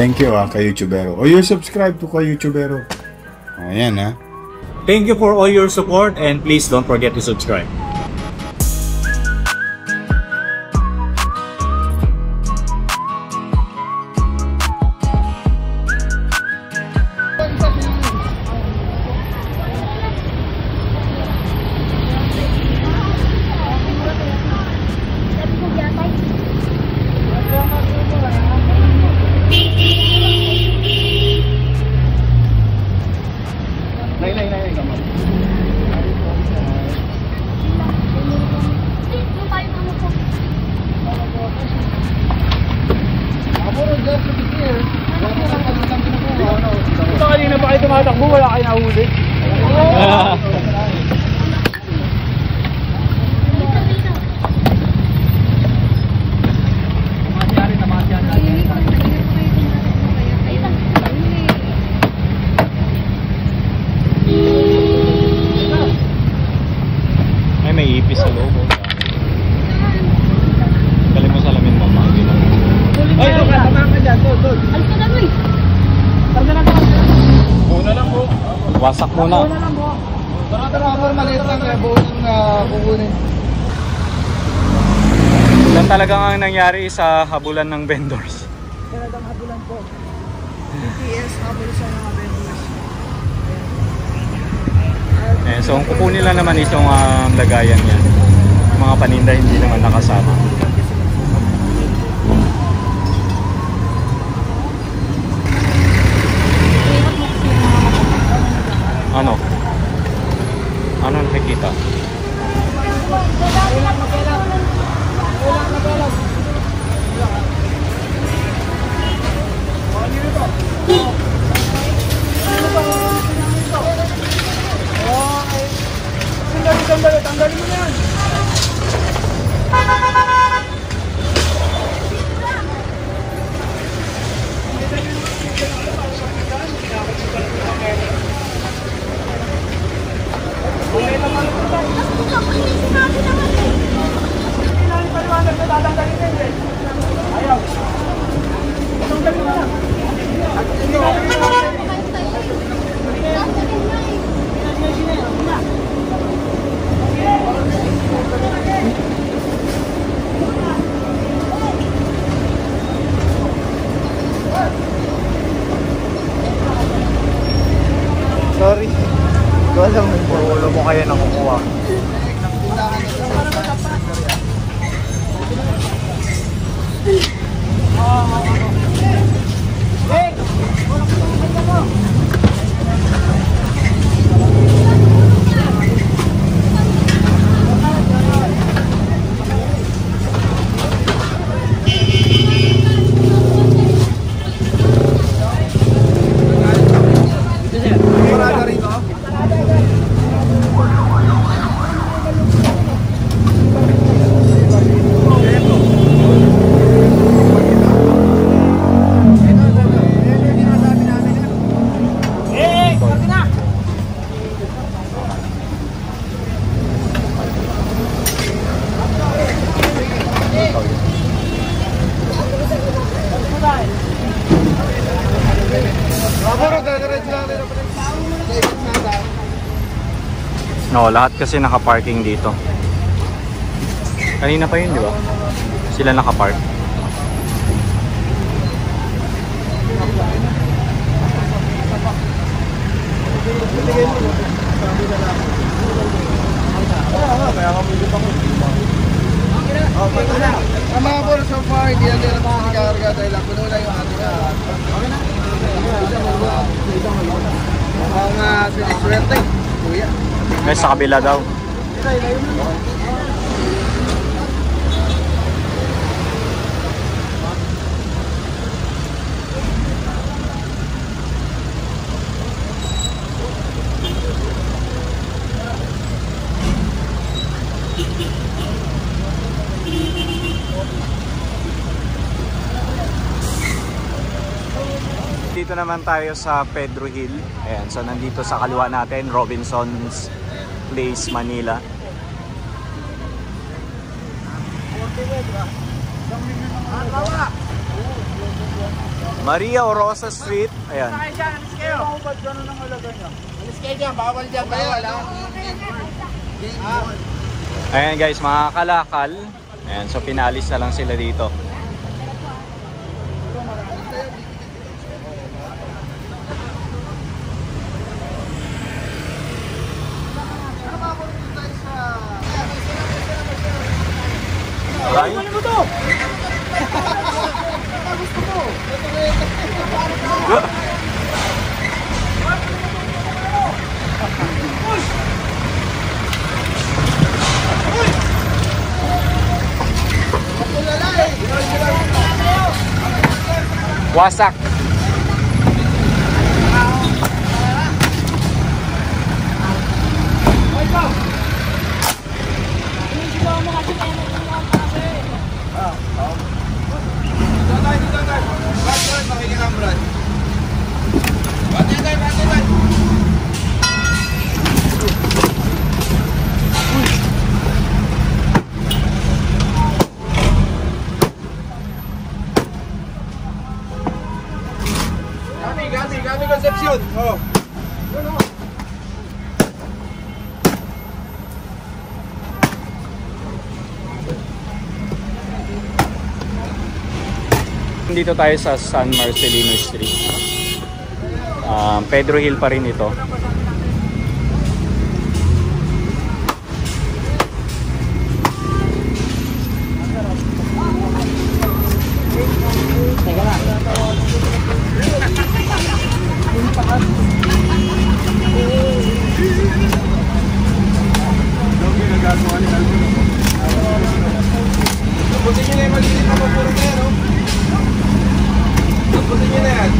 Thank you kay YouTubero. O you subscribe to kay YouTubero. Ayan Thank you for all your support and please don't forget to subscribe. Kanina pa kayo tumatakbo, wala kayo nahuli. Ay, may ipis sa loob. Galing mo salamin mo, makikita. Ay, ito ka, tama ka dyan, tol. Alis ka na, Roy. Targa lang. Muna lang po. Wasak muna. Muna lang po. Tara, maliit lang kaya buo nang kukunin. Yan talaga ang nangyari sa habulan ng vendors. Talagang habulan po. BTS, habol siya ng vendors. So ang kukunin lang naman is yung lagayan niya. Mga paninda hindi naman nakasama. Ano? Ano nakikita? Tanggalin mo yan. Sorry. Ikaw alam mo, ulo mo kaya nakukuha. No, lahat kasi naka-parking dito. Kanina pa yun, di ba? Sila naka-park. Ang mga bola so far, hindi na nila makakarga dahil lang puno na yung ating ang siniswerte, kuya. Ay, sa kabila daw. Dito naman tayo sa Pedro Hill. Ayan, so nandito sa kaliwa natin, Robinson's Place, Manila. Maria Orosa Street. Ayan. Ba't gano'n ang halaga niya? Alis kayo dyan, bawal dyan, bawal ha. Ayan guys, mga kalakal. Ayan, so pinalis na lang sila dito. Ay? Ano mo to? Gusto mo? Wasak. Gami Concepcion. Oh. Dito tayo sa San Marcelino Street. Pedro Hill pa rin ito. Buti nyo na yung maliit na mapuro na yan, oh. Buti nyo na yan.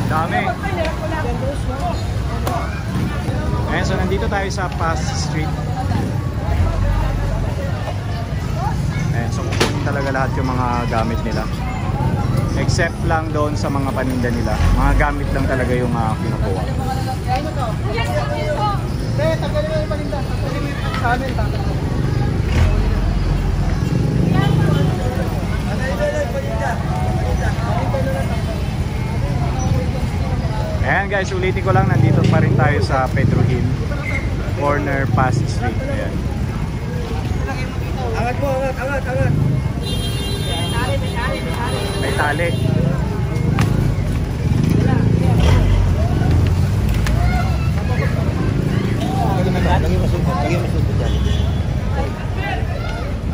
Dami. Ayan, so nandito tayo sa Pass Street. Ayan, so kukunin talaga lahat yung mga gamit nila. Except lang doon sa mga paninda nila. Mga gamit lang talaga yung kinukuha. Tagalin mo yung paninda. Tagalin mo yung sa amin. Ayan guys, ulitin ko lang, nandito pa rin tayo sa Pedro Hill, corner Pass Street. Ayan. Angat mo, angat. May tali.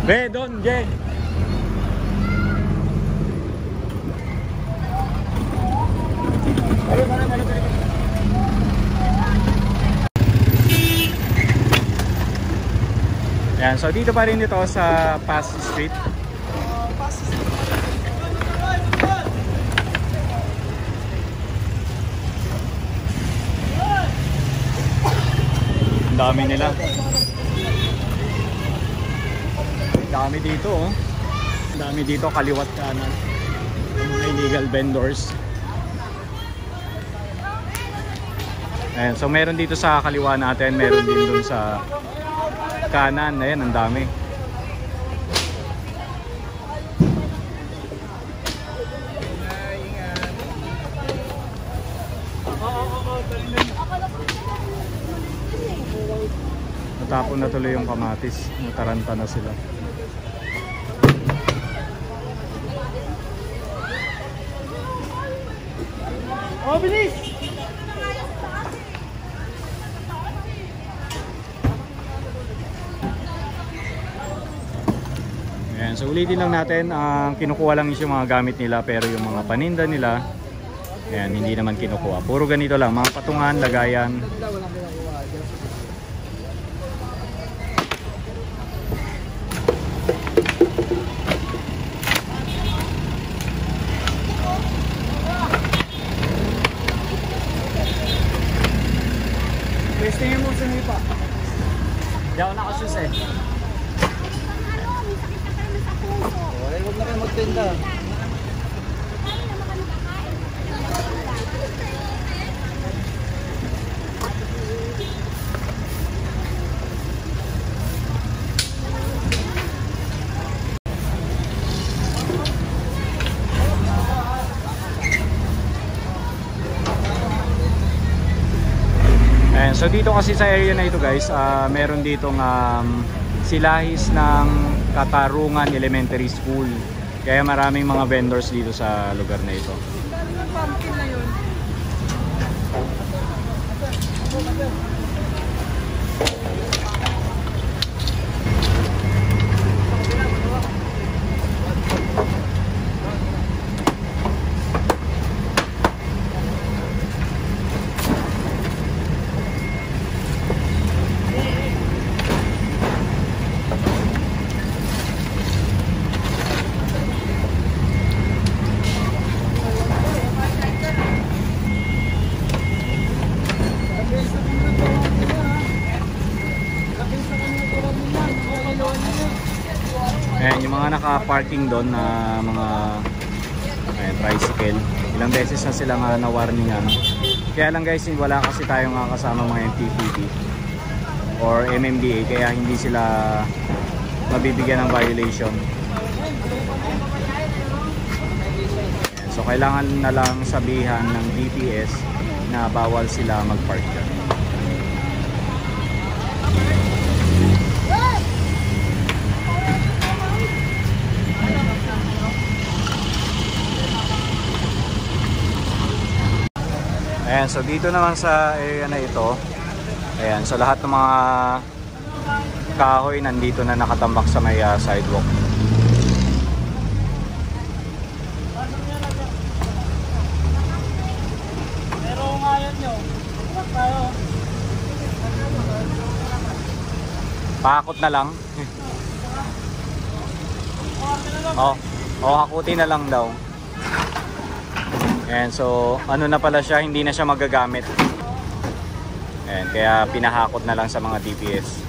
Be, doon, Je. Yan, so dito pa rin ito sa Pass Street. Ang dami nila. Ang dami dito, oh. Ang dami dito, kaliwat kanan. Mga illegal vendors. Ayan, so meron dito sa kaliwa natin, meron din dun sa kanan. Ayan, ang dami. Natapon na tuloy yung kamatis. Nataranta na sila. Oh, bilis! Ayan, so ulitin lang natin, kinukuha lang yung mga gamit nila, pero yung mga paninda nila, ayan, hindi naman kinukuha. Puro ganito lang, mga patungan, lagayan. So dito kasi sa area na ito guys, meron ditong silahis ng Katarungan Elementary School. Kaya maraming mga vendors dito sa lugar na ito. Yung pumpkin na yun. Ayan, yung mga naka-parking doon na mga tricycle. Ilang beses na silang na-warningan. Kaya lang guys, wala kasi tayong kasama mga NTPB or MMDA, kaya hindi sila mabibigyan ng violation. Ayan, so kailangan na lang sabihan ng DPS na bawal sila mag-park dyan. Ayan, so dito naman sa area na ito, ayan, so lahat ng mga kahoy nandito na nakatambak sa may sidewalk. Pero ngayon nyo, tayo. Pakakot na lang. Hakuti na lang daw. Ayan, so ano na pala siya, hindi na siya magagamit. Ayan, kaya pinahakot na lang sa mga DPS.